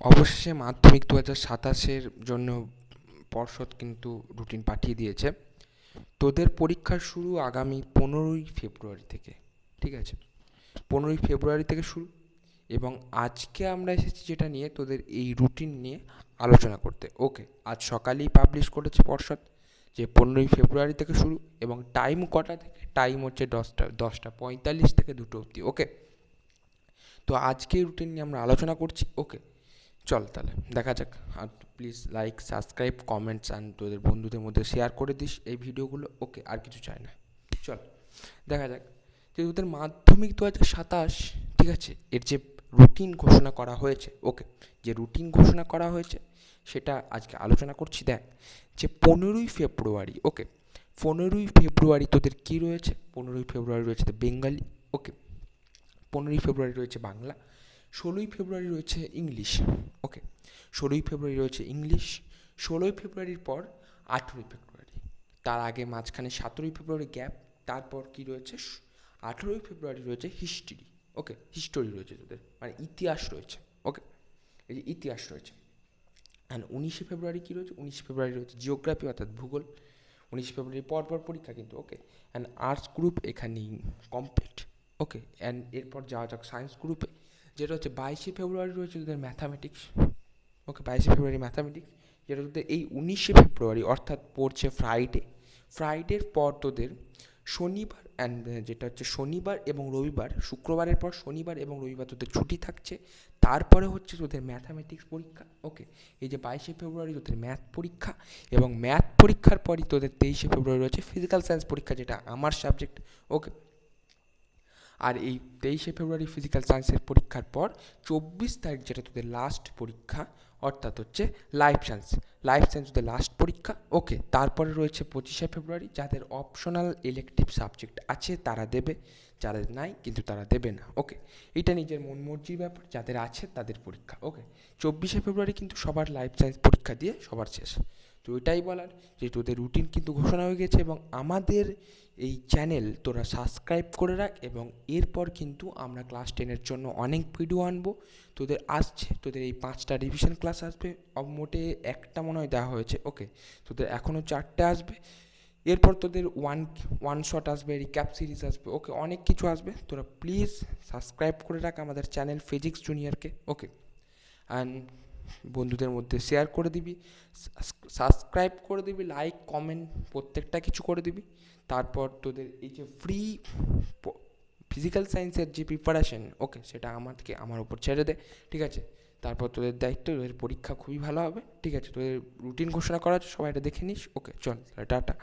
অবশেষে মাধ্যমিক 2027-এর জন্য পর্ষদ কিন্তু রুটিন পাঠিয়ে দিয়েছে। তোদের পরীক্ষা শুরু আগামী 15ই ফেব্রুয়ারি থেকে, ঠিক আছে? 15ই ফেব্রুয়ারি থেকে শুরু। এবং আজকে আমরা এসেছি যেটা নিয়ে, তোদের এই রুটিন নিয়ে আলোচনা করতে। ওকে, আজ সকালেই পাবলিশ করেছে পর্ষদ যে 15ই ফেব্রুয়ারি থেকে শুরু, এবং টাইম কটা থেকে? টাইম হচ্ছে 10টা 45 থেকে 2টো অবধি। ওকে, তো আজকে রুটিন নিয়ে আমরা আলোচনা করছি। ওকে, চল তাহলে দেখা যাক। আর please like, subscribe, comments and তোদের বন্ধুদের মধ্যে শেয়ার করে দিস এই ভিডিওগুলো। ওকে, আর কিছু চাই না। চল দেখা যাক যে তোদের মাধ্যমিক 2027, ঠিক আছে, এর যে রুটিন ঘোষণা করা হয়েছে। ওকে, যে রুটিন ঘোষণা করা হয়েছে সেটা আজকে আলোচনা করছি। দেখ, যে 15ই ফেব্রুয়ারি, ওকে, 15ই ফেব্রুয়ারি তোদের কী রয়েছে? 15ই ফেব্রুয়ারি রয়েছে বেঙ্গলি। ওকে, 15ই ফেব্রুয়ারি রয়েছে বাংলা, 16ই ফেব্রুয়ারি রয়েছে ইংলিশ। ওকে, 16ই ফেব্রুয়ারি রয়েছে ইংলিশ, 16ই ফেব্রুয়ারির পর 18ই ফেব্রুয়ারি, তার আগে মাঝখানে 17ই ফেব্রুয়ারি গ্যাপ। তারপর কি রয়েছে? 18ই ফেব্রুয়ারি রয়েছে হিস্ট্রি। ওকে, হিস্টোরি রয়েছে তোদের, মানে ইতিহাস রয়েছে। ওকে, এই যে ইতিহাস রয়েছে। অ্যান্ড 19শে ফেব্রুয়ারি কী রয়েছে? 19শে ফেব্রুয়ারি রয়েছে জিওগ্রাফি অর্থাৎ ভূগোল। 19শে ফেব্রুয়ারি পর পরীক্ষা কিন্তু। ওকে, অ্যান্ড আর্টস গ্রুপ এখানেই কমপ্লিট। ওকে, অ্যান্ড এরপর যাওয়া যাক সায়েন্স গ্রুপে, যেটা হচ্ছে 22শে ফেব্রুয়ারি রয়েছে তোদের ম্যাথামেটিক্স। ওকে, 22শে ফেব্রুয়ারি ম্যাথামেটিক্স, যেটা তোদের এই 19শে ফেব্রুয়ারি অর্থাৎ পড়ছে ফ্রাইডে। ফ্রাইডের পর তোদের শনিবার অ্যান্ড যেটা হচ্ছে শনিবার এবং রবিবার, শুক্রবারের পর শনিবার এবং রবিবার তোদের ছুটি থাকছে। তারপরে হচ্ছে তোদের ম্যাথামেটিক্স পরীক্ষা। ওকে, এই যে 22শে ফেব্রুয়ারি তোদের ম্যাথ পরীক্ষা, এবং ম্যাথ পরীক্ষার পরই তোদের 23শে ফেব্রুয়ারি রয়েছে ফিজিক্যাল সায়েন্স পরীক্ষা, যেটা আমার সাবজেক্ট। ওকে, আর এই 23শে ফেব্রুয়ারি ফিজিক্যাল সায়েন্সের পরীক্ষার পর 24 তারিখ যেটা তোদের লাস্ট পরীক্ষা, অর্থাৎ হচ্ছে লাইফ সায়েন্স। লাইফ সায়েন্স তোদের লাস্ট পরীক্ষা। ওকে, তারপরে রয়েছে 25শে ফেব্রুয়ারি, যাদের অপশনাল ইলেকটিভ সাবজেক্ট আছে তারা দেবে, যাদের নাই কিন্তু তারা দেবে না। ওকে, এটা নিজের মন মর্জির ব্যাপার, যাদের আছে তাদের পরীক্ষা। ওকে, 24শে ফেব্রুয়ারি কিন্তু সবার লাইফ সায়েন্স পরীক্ষা দিয়ে সবার শেষ। তো এটাই বলার যে তোদের রুটিন কিন্তু ঘোষণা হয়ে গেছে, এবং আমাদের এই চ্যানেল তোরা সাবস্ক্রাইব করে রাখ। এবং এরপর কিন্তু আমরা ক্লাস 10-এর জন্য অনেক ভিডিও আনবো। তোদের আসছে, তোদের এই 5টা রিভিশন ক্লাস আসবে, মোটে একটা মনে হয় দেওয়া হয়েছে। ওকে, তোদের এখনও 4টে আসবে। এরপর তোদের ওয়ান শট আসবে, রিক্যাপ সিরিজ আসবে। ওকে, অনেক কিছু আসবে। তোরা প্লিজ সাবস্ক্রাইব করে রাখ আমাদের চ্যানেল ফিজিক্স জুনিয়রকে। ওকে, অ্যান্ড বন্ধুদের মধ্যে শেয়ার করে দিবি, সাবস্ক্রাইব করে দিবি, লাইক, কমেন্ট প্রত্যেকটা কিছু করে দিবি। তারপর তোদের এই যে ফ্রি ফিজিক্যাল সায়েন্সের যে প্রিপারেশন, ওকে, সেটা আমার উপর ছেড়ে দে, ঠিক আছে? তারপর তোদের দায়িত্ব, তোদের পরীক্ষা খুবই ভালো হবে, ঠিক আছে? তোদের রুটিন ঘোষণা করা আছে, সবাই এটা দেখে নিস। ওকে, চল টাটা।